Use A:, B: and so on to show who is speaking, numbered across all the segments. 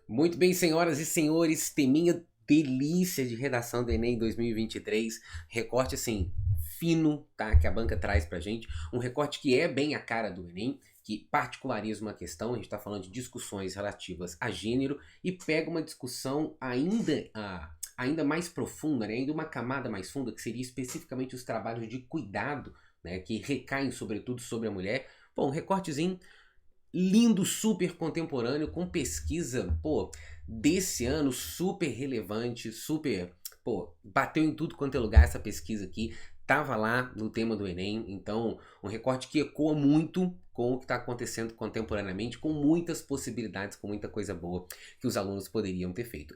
A: Muito bem, senhoras e senhores, teminha delícia de redação do Enem 2023. Recorte, assim, fino, tá? Que a banca traz pra gente. Um recorte que é bem a cara do Enem, que particulariza uma questão. A gente tá falando de discussões relativas a gênero e pega uma discussão ainda mais profunda, né? Ainda uma camada mais funda, que seria especificamente os trabalhos de cuidado, né? Que recaem, sobretudo, sobre a mulher. Bom, um recortezinho lindo, super contemporâneo, com pesquisa, pô, desse ano, super relevante, super, pô, bateu em tudo quanto é lugar essa pesquisa aqui, tava lá no tema do Enem, então um recorte que ecoa muito com o que está acontecendo contemporaneamente, com muitas possibilidades, com muita coisa boa que os alunos poderiam ter feito.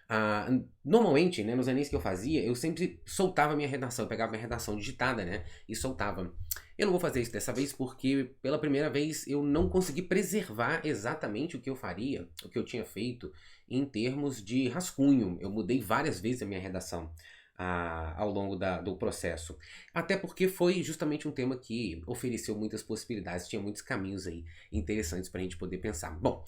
A: Ah, normalmente, né, nos Enems que eu fazia, eu sempre soltava minha redação, eu pegava minha redação digitada, né, e soltava. Eu não vou fazer isso dessa vez porque, pela primeira vez, eu não consegui preservar exatamente o que eu faria, o que eu tinha feito em termos de rascunho. Eu mudei várias vezes a minha redação ao longo do processo. Até porque foi justamente um tema que ofereceu muitas possibilidades, tinha muitos caminhos aí interessantes para a gente poder pensar. Bom,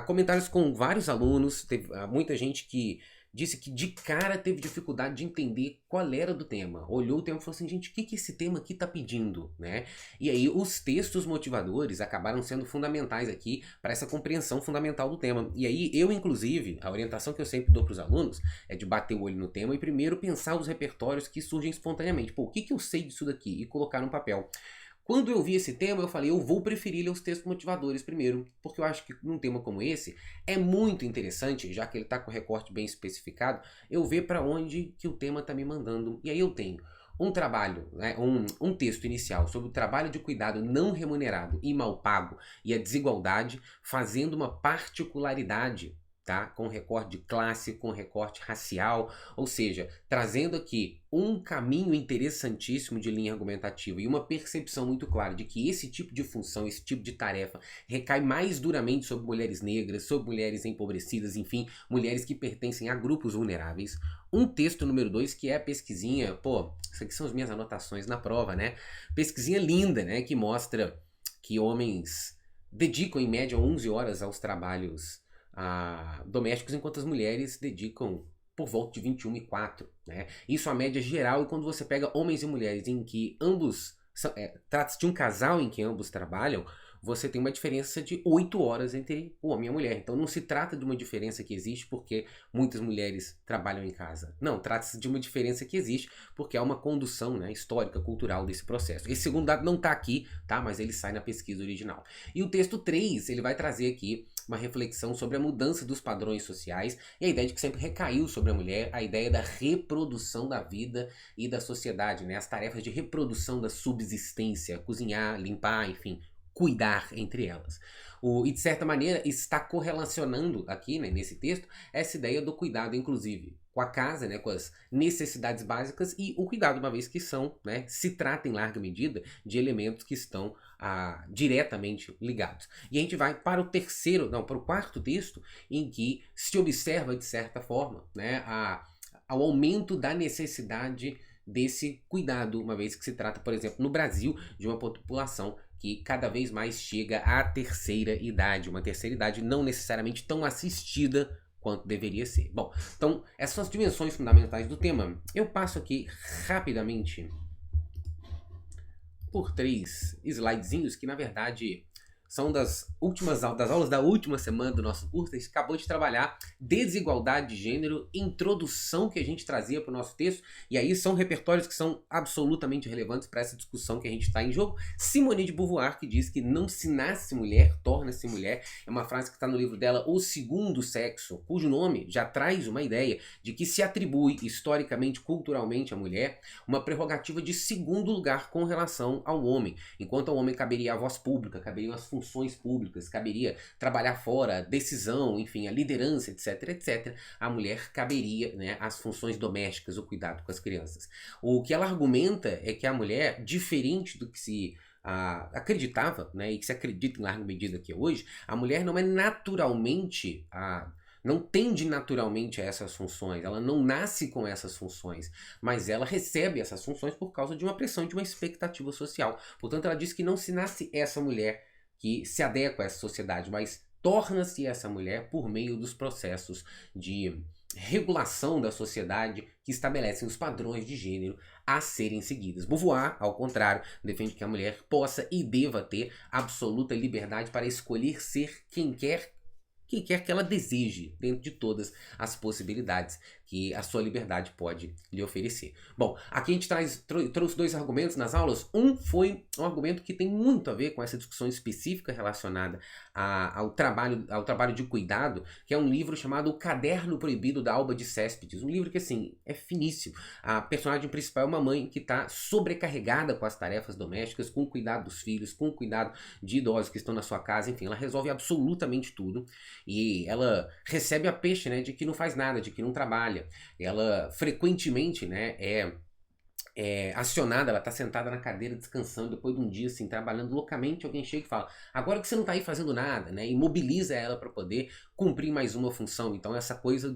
A: comentários com vários alunos, teve muita gente que disse que de cara teve dificuldade de entender qual era do tema. Olhou o tema e falou assim, gente, o que esse tema aqui está pedindo, né? E aí os textos motivadores acabaram sendo fundamentais aqui para essa compreensão fundamental do tema. E aí eu, inclusive, a orientação que eu sempre dou para os alunos é de bater o olho no tema e primeiro pensar os repertórios que surgem espontaneamente. Pô, o que eu sei disso daqui? E colocar no papel. Quando eu vi esse tema, eu falei, eu vou preferir ler os textos motivadores primeiro, porque eu acho que num tema como esse é muito interessante, já que ele está com o recorte bem especificado, eu ver para onde que o tema está me mandando. E aí eu tenho um trabalho, né, um texto inicial sobre o trabalho de cuidado não remunerado e mal pago e a desigualdade, fazendo uma particularidade, tá? Com recorte de classe, com recorte racial, ou seja, trazendo aqui um caminho interessantíssimo de linha argumentativa e uma percepção muito clara de que esse tipo de função, esse tipo de tarefa recai mais duramente sobre mulheres negras, sobre mulheres empobrecidas, enfim, mulheres que pertencem a grupos vulneráveis. Um texto número 2 que é a pesquisinha, pô, isso aqui são as minhas anotações na prova, né? Pesquisinha linda, né? Que mostra que homens dedicam em média 11 horas aos trabalhos domésticos, enquanto as mulheres dedicam por volta de 21,4, né? Isso a média geral, e quando você pega homens e mulheres em que ambos trata-se de um casal em que ambos trabalham, você tem uma diferença de 8 horas entre o homem e a mulher. Então não se trata de uma diferença que existe porque muitas mulheres trabalham em casa. Não, trata-se de uma diferença que existe porque há uma condução, né, histórica, cultural desse processo. Esse segundo dado não está aqui, tá? Mas ele sai na pesquisa original. E o texto 3, ele vai trazer aqui uma reflexão sobre a mudança dos padrões sociais e a ideia de que sempre recaiu sobre a mulher a ideia da reprodução da vida e da sociedade, né? As tarefas de reprodução da subsistência, cozinhar, limpar, enfim, cuidar entre elas. E de certa maneira está correlacionando aqui, né, nesse texto, essa ideia do cuidado, inclusive, com a casa, né, com as necessidades básicas e o cuidado, uma vez que são, né, se trata em larga medida de elementos que estão diretamente ligados. E a gente vai para para o quarto texto, em que se observa, de certa forma, né, ao aumento da necessidade desse cuidado, uma vez que se trata, por exemplo, no Brasil, de uma população que cada vez mais chega à terceira idade, uma terceira idade não necessariamente tão assistida quanto deveria ser. Bom, então essas são as dimensões fundamentais do tema. Eu passo aqui rapidamente por 3 slidezinhos que na verdade são das aulas da última semana do nosso curso. A gente acabou de trabalhar desigualdade de gênero, introdução que a gente trazia para o nosso texto, e aí são repertórios que são absolutamente relevantes para essa discussão que a gente está em jogo. Simone de Beauvoir, que diz que não se nasce mulher, torna-se mulher, é uma frase que está no livro dela, O Segundo Sexo, cujo nome já traz uma ideia de que se atribui historicamente, culturalmente à mulher, uma prerrogativa de segundo lugar com relação ao homem. Enquanto ao homem caberia a voz pública, caberiam as funções públicas, caberia trabalhar fora, decisão, enfim, a liderança, etc, etc. A mulher caberia, né, as funções domésticas, o cuidado com as crianças. O que ela argumenta é que a mulher, diferente do que se acreditava, né, e que se acredita em larga medida aqui hoje, a mulher não é naturalmente não tende naturalmente a essas funções, ela não nasce com essas funções, mas ela recebe essas funções por causa de uma pressão, de uma expectativa social. Portanto, ela diz que não se nasce essa mulher que se adequa a essa sociedade, mas torna-se essa mulher por meio dos processos de regulação da sociedade que estabelecem os padrões de gênero a serem seguidos. Beauvoir, ao contrário, defende que a mulher possa e deva ter absoluta liberdade para escolher ser quem quer que ela deseje, dentro de todas as possibilidades que a sua liberdade pode lhe oferecer. Bom, aqui a gente trouxe dois argumentos nas aulas. Um foi um argumento que tem muito a ver com essa discussão específica relacionada ao trabalho de cuidado, que é um livro chamado O Caderno Proibido da Alba de Céspedes. Um livro que, assim, é finíssimo. A personagem principal é uma mãe que está sobrecarregada com as tarefas domésticas, com o cuidado dos filhos, com o cuidado de idosos que estão na sua casa, enfim, ela resolve absolutamente tudo. E ela recebe a peixe, né, de que não faz nada, de que não trabalha. Ela frequentemente, né, é acionada, ela está sentada na cadeira descansando depois de um dia assim, trabalhando loucamente, alguém chega e fala, agora que você não está aí fazendo nada, né, e mobiliza ela para poder cumprir mais uma função. Então essa coisa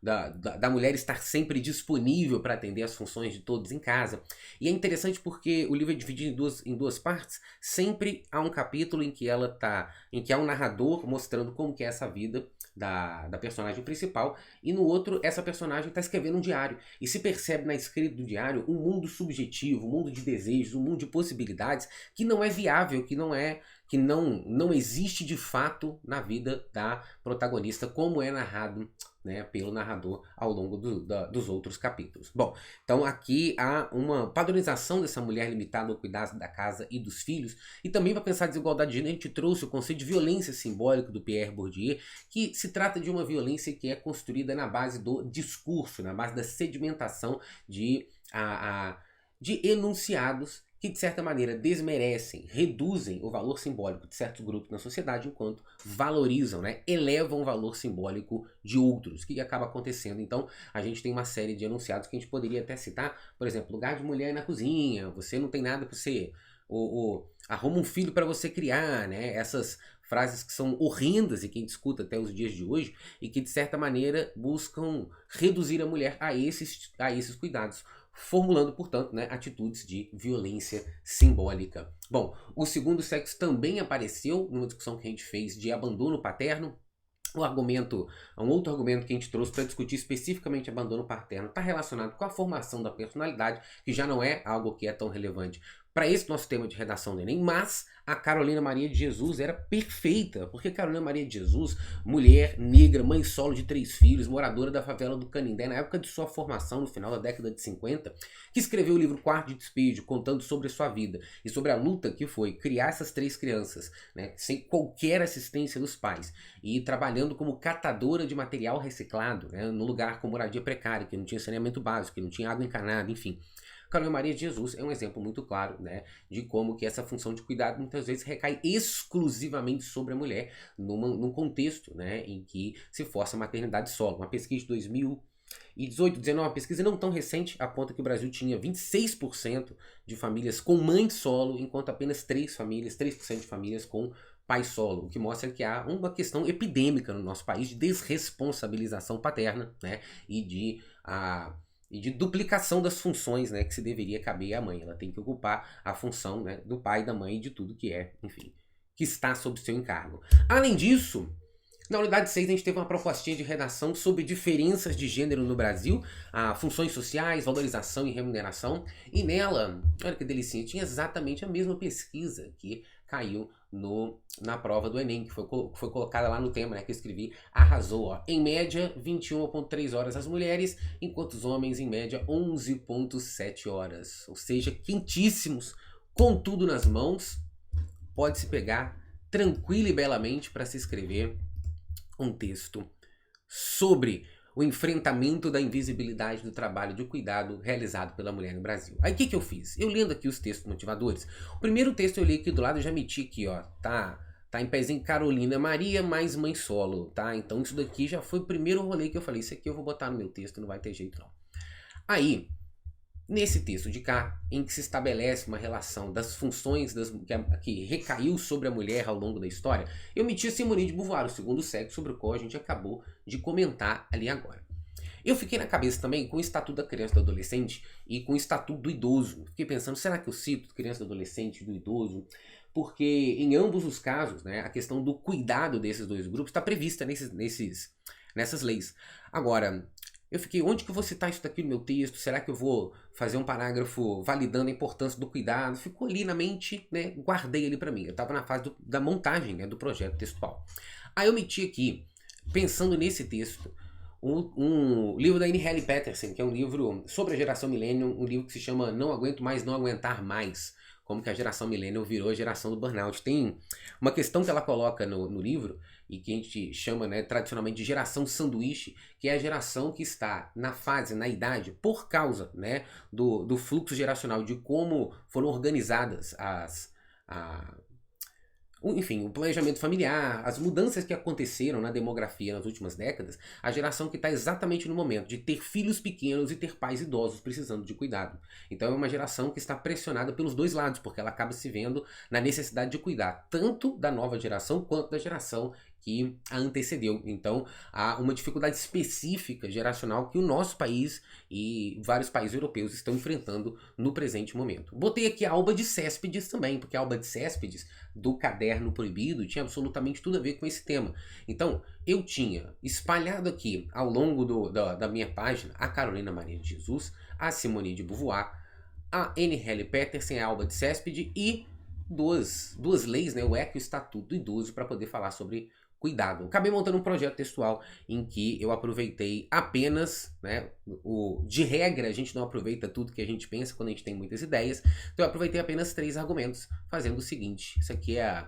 A: da mulher estar sempre disponível para atender as funções de todos em casa. E é interessante porque o livro é dividido em duas partes. Sempre há um capítulo em que há um narrador mostrando como que é essa vida da personagem principal, e no outro essa personagem está escrevendo um diário, e se percebe na escrita do diário um mundo subjetivo, um mundo de desejos, um mundo de possibilidades que não é viável, que não existe de fato na vida da protagonista, como é narrado, né, pelo narrador ao longo dos outros capítulos. Bom, então aqui há uma padronização dessa mulher limitada ao cuidado da casa e dos filhos, e também para pensar a desigualdade de gênero, a gente trouxe o conceito de violência simbólica do Pierre Bourdieu, que se trata de uma violência que é construída na base do discurso, na base da sedimentação de enunciados que, de certa maneira, desmerecem, reduzem o valor simbólico de certos grupos na sociedade, enquanto valorizam, né, elevam o valor simbólico de outros. O que acaba acontecendo? Então, a gente tem uma série de enunciados que a gente poderia até citar, por exemplo, lugar de mulher na cozinha, você não tem nada para você, ou arruma um filho para você criar, né, essas frases que são horrendas e que a gente escuta até os dias de hoje e que, de certa maneira, buscam reduzir a mulher a esses cuidados, formulando, portanto, né, atitudes de violência simbólica. Bom, o segundo sexo também apareceu numa discussão que a gente fez de abandono paterno. Um outro argumento que a gente trouxe para discutir especificamente abandono paterno está relacionado com a formação da personalidade, que já não é algo que é tão relevante para esse nosso tema de redação do Enem, mas a Carolina Maria de Jesus era perfeita, porque Carolina Maria de Jesus, mulher, negra, mãe solo de 3 filhos, moradora da favela do Canindé, na época de sua formação, no final da década de 50, que escreveu o livro Quarto de Despejo, contando sobre a sua vida e sobre a luta que foi criar essas 3 crianças, né, sem qualquer assistência dos pais, e trabalhando como catadora de material reciclado, né, no lugar com moradia precária, que não tinha saneamento básico, que não tinha água encanada, enfim. Carolina Maria de Jesus é um exemplo muito claro, né, de como que essa função de cuidado muitas vezes recai exclusivamente sobre a mulher num contexto, né, em que se força a maternidade solo. Uma pesquisa de 2018, 19, uma pesquisa não tão recente, aponta que o Brasil tinha 26% de famílias com mãe solo, enquanto apenas 3% de famílias com pai solo, o que mostra que há uma questão epidêmica no nosso país de desresponsabilização paterna, né, e de duplicação das funções, né, que se deveria caber à mãe. Ela tem que ocupar a função, né, do pai, da mãe e de tudo que é, enfim, que está sob seu encargo. Além disso, na unidade 6 a gente teve uma propostinha de redação sobre diferenças de gênero no Brasil, funções sociais, valorização e remuneração, e nela, olha que delicinha, tinha exatamente a mesma pesquisa que caiu na prova do Enem, que foi colocada lá no tema, né, que eu escrevi, arrasou, ó. Em média, 21,3 horas as mulheres, enquanto os homens, em média, 11,7 horas. Ou seja, quentíssimos, com tudo nas mãos, pode-se pegar tranquilo e belamente para se escrever um texto sobre o enfrentamento da invisibilidade do trabalho de cuidado realizado pela mulher no Brasil. Aí o que eu fiz? Eu lendo aqui os textos motivadores. O primeiro texto eu li aqui do lado, eu já meti aqui, ó, tá em pezinho Carolina Maria mais mãe solo, tá? Então isso daqui já foi o primeiro rolê que eu falei, isso aqui eu vou botar no meu texto, não vai ter jeito não. Aí, nesse texto de cá, em que se estabelece uma relação das funções que recaiu sobre a mulher ao longo da história, eu meti a Simone de Beauvoir, o segundo sexo, sobre o qual a gente acabou de comentar ali agora. Eu fiquei na cabeça também com o Estatuto da Criança e do Adolescente e com o Estatuto do Idoso. Fiquei pensando, será que eu cito criança e adolescente, do idoso? porque em ambos os casos, né, a questão do cuidado desses dois grupos está prevista nessas leis. Agora, eu fiquei, onde que eu vou citar isso daqui no meu texto? Será que eu vou fazer um parágrafo validando a importância do cuidado? Ficou ali na mente, né? Guardei ali para mim. Eu estava na fase da montagem, né, do projeto textual. Aí eu meti aqui, pensando nesse texto, um livro da Anne Halle Patterson, que é um livro sobre a geração millennial, um livro que se chama Não Aguento Mais, Não Aguentar Mais. Como que a geração millennial virou a geração do burnout. Tem uma questão que ela coloca no livro, e que a gente chama, né, tradicionalmente de geração sanduíche, que é a geração que está na fase, na idade, por causa, né, do fluxo geracional, de como foram organizadas enfim, o planejamento familiar, as mudanças que aconteceram na demografia nas últimas décadas, a geração que está exatamente no momento de ter filhos pequenos e ter pais idosos precisando de cuidado. Então é uma geração que está pressionada pelos dois lados, porque ela acaba se vendo na necessidade de cuidar tanto da nova geração quanto da geração que a antecedeu. Então há uma dificuldade específica geracional que o nosso país e vários países europeus estão enfrentando no presente momento. Botei aqui a Alba de Céspedes também, porque a Alba de Céspedes do Caderno Proibido tinha absolutamente tudo a ver com esse tema. Então eu tinha espalhado aqui ao longo da minha página a Carolina Maria de Jesus, a Simone de Beauvoir, a Anne Halle Patterson, a Alba de Céspedes e duas leis, né, o ECA e o Estatuto do Idoso, para poder falar sobre cuidado. Acabei montando um projeto textual em que eu aproveitei apenas, né, de regra a gente não aproveita tudo que a gente pensa quando a gente tem muitas ideias, então eu aproveitei apenas 3 argumentos, fazendo o seguinte, isso aqui é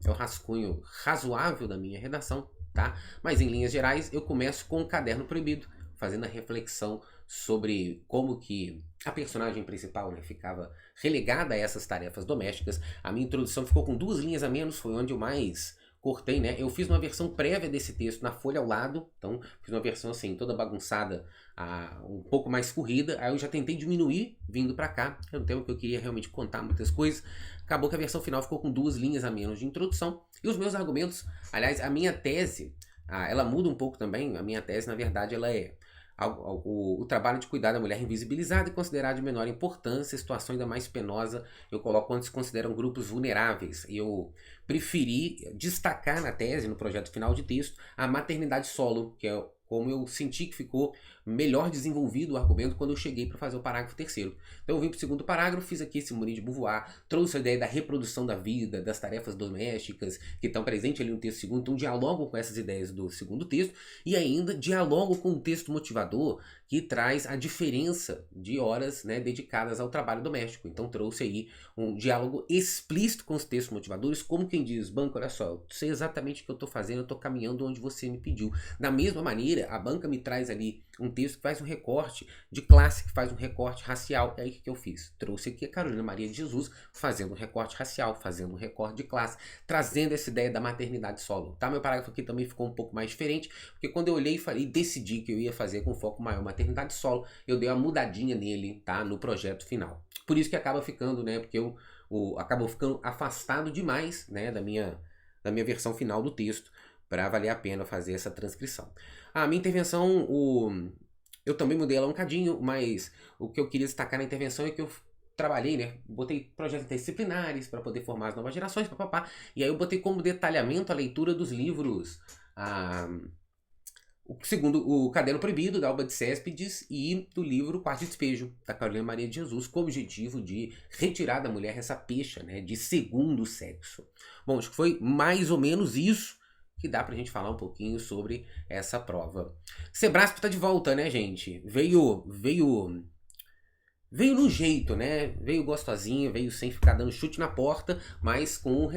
A: o rascunho razoável da minha redação, tá? Mas em linhas gerais eu começo com o Caderno Proibido, fazendo a reflexão sobre como que a personagem principal, né, ficava relegada a essas tarefas domésticas. A minha introdução ficou com 2 linhas a menos, foi onde eu mais cortei, né? Eu fiz uma versão prévia desse texto na folha ao lado, então fiz uma versão assim, toda bagunçada, um pouco mais corrida. Aí eu já tentei diminuir vindo pra cá, era um tema que eu queria realmente contar muitas coisas. Acabou que a versão final ficou com 2 linhas a menos de introdução. E os meus argumentos, aliás, a minha tese, ela muda um pouco também. A minha tese, na verdade, ela é o trabalho de cuidar da mulher invisibilizada e considerada de menor importância, situação ainda mais penosa, eu coloco quando se consideram grupos vulneráveis. Eu preferi destacar na tese, no projeto final de texto, a maternidade solo, que é como eu senti que ficou melhor desenvolvido o argumento quando eu cheguei para fazer o parágrafo 3º. Então eu vim para o 2º parágrafo, fiz aqui Simone de Beauvoir, trouxe a ideia da reprodução da vida, das tarefas domésticas, que estão presentes ali no texto 2º, então dialogo com essas ideias do 2º texto, e ainda dialogo com o texto motivador, que traz a diferença de horas, né, dedicadas ao trabalho doméstico. Então trouxe aí um diálogo explícito com os textos motivadores, como quem diz, banco, olha só, eu sei exatamente o que eu estou fazendo, eu estou caminhando onde você me pediu. Da mesma maneira, a banca me traz ali um texto que faz um recorte de classe, que faz um recorte racial. É aí que eu fiz. Trouxe aqui a Carolina Maria de Jesus fazendo um recorte racial, fazendo um recorte de classe, trazendo essa ideia da maternidade solo. Tá? Meu parágrafo aqui também ficou um pouco mais diferente, porque quando eu olhei e decidi que eu ia fazer com foco maior maternidade solo, eu dei uma mudadinha nele, tá? No projeto final. Por isso que acaba ficando, né? Porque eu acabou ficando afastado demais, né, da minha versão final do texto, para valer a pena fazer essa transcrição. A minha intervenção, eu também mudei ela um cadinho, mas o que eu queria destacar na intervenção é que eu trabalhei, né, botei projetos interdisciplinares para poder formar as novas gerações, papapá, e aí eu botei como detalhamento a leitura dos livros, segundo o Caderno Proibido, da Alba de Céspedes, e do livro Quarto de Despejo, da Carolina Maria de Jesus, com o objetivo de retirar da mulher essa pecha, né, de segundo sexo. Bom, acho que foi mais ou menos isso que dá pra gente falar um pouquinho sobre essa prova. Sebrasp tá de volta, né, gente? Veio no jeito, né? Veio gostosinho, veio sem ficar dando chute na porta, mas com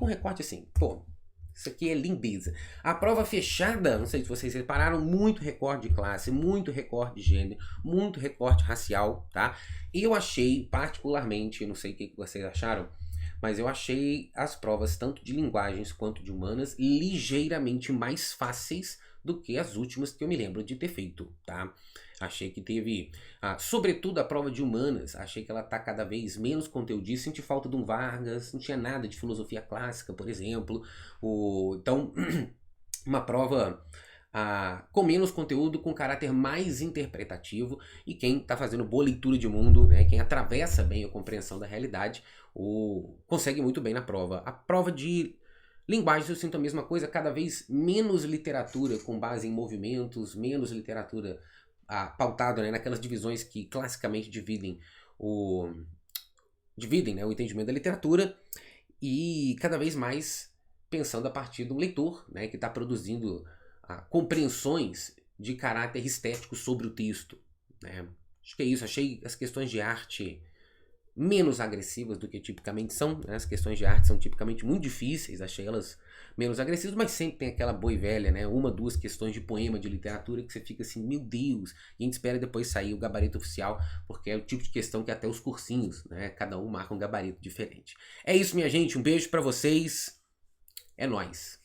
A: recorte assim, pô, isso aqui é lindeza. A prova fechada, não sei se vocês repararam, muito recorte de classe, muito recorte de gênero, muito recorte racial, tá? Eu achei particularmente, não sei o que vocês acharam, mas eu achei as provas tanto de linguagens quanto de humanas ligeiramente mais fáceis do que as últimas que eu me lembro de ter feito, tá? Achei que teve, sobretudo a prova de humanas, achei que ela tá cada vez menos conteudista, senti falta de um Vargas, não tinha nada de filosofia clássica, por exemplo. Então, uma prova com menos conteúdo, com caráter mais interpretativo, e quem está fazendo boa leitura de mundo, né, quem atravessa bem a compreensão da realidade, consegue muito bem na prova. A prova de linguagens eu sinto a mesma coisa, cada vez menos literatura com base em movimentos, menos literatura pautada, né, naquelas divisões que classicamente dividem, né, o entendimento da literatura, e cada vez mais pensando a partir de um leitor, né, que está produzindo compreensões de caráter estético sobre o texto, né. Acho que é isso, achei as questões de arte menos agressivas do que tipicamente são, né? As questões de arte são tipicamente muito difíceis, achei elas menos agressivas, mas sempre tem aquela boi velha, né? Uma, duas questões de poema, de literatura, que você fica assim, meu Deus, e a gente espera depois sair o gabarito oficial, porque é o tipo de questão que até os cursinhos, né? Cada um marca um gabarito diferente. É isso, minha gente, um beijo pra vocês, é nóis!